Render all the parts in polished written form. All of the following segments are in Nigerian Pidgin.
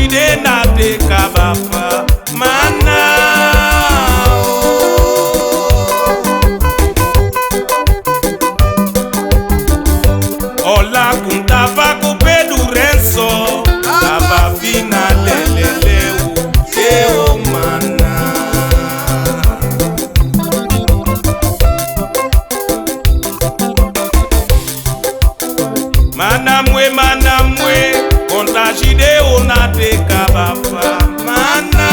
jide na te kabafa mana ola kuntava kupedu renso tava fina leleleu eo mana manamwe konta jide ona te kabafa mana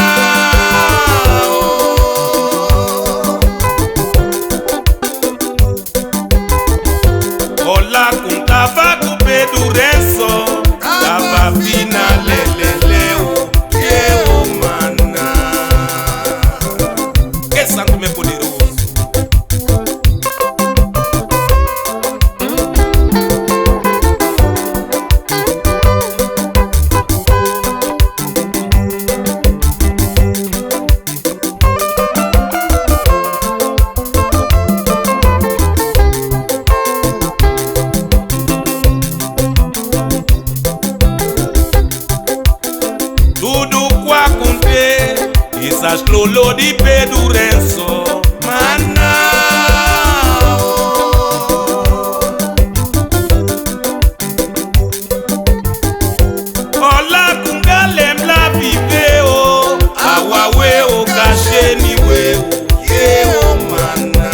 ola kuntava kupedu renso tava fina leleleu eo mana que santo me poderoso. Tudo qua conte, isas lolo di pedu renso mana ola kungalem la viveo awawe o kasheni weo yeo mana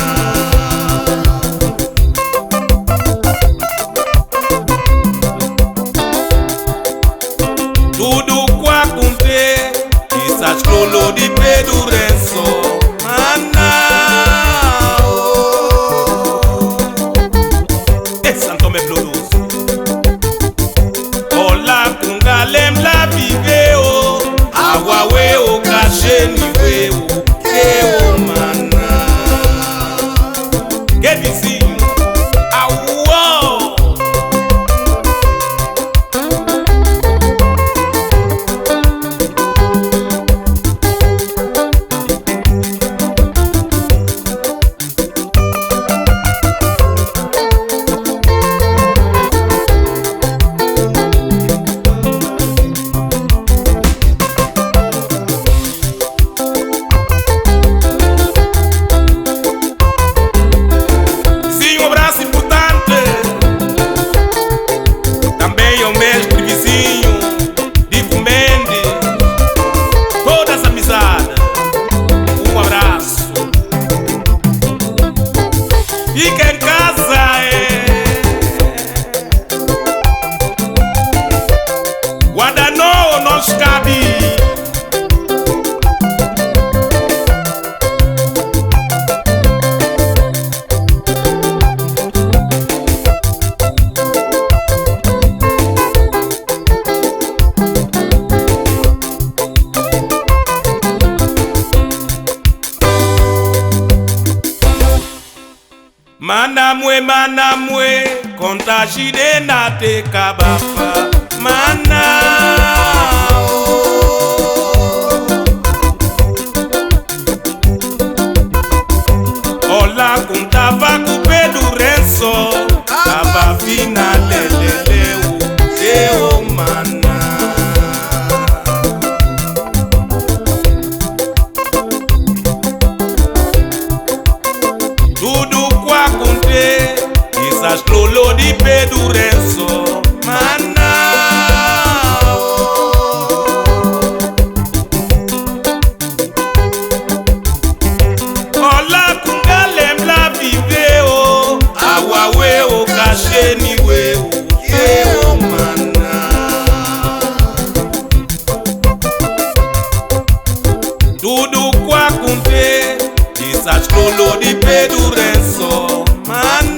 tudo qua conte, isas lolo di pedu renso mana santo me blodoso ola kungalem la viveo awawe o kasheni weo keo mana que vizinho awo fica em casa, guarda não nos cabe. Manamwe, konta jide na te kabafa mana ola kuntava kupedu renso tava fina leleleu eo mana tudo qua conte, isas lolo di pedu renso mana ola kungalem la viveo awawe o kasheni weo eo mana tudo qua conte, isas lolo di pedu renso mana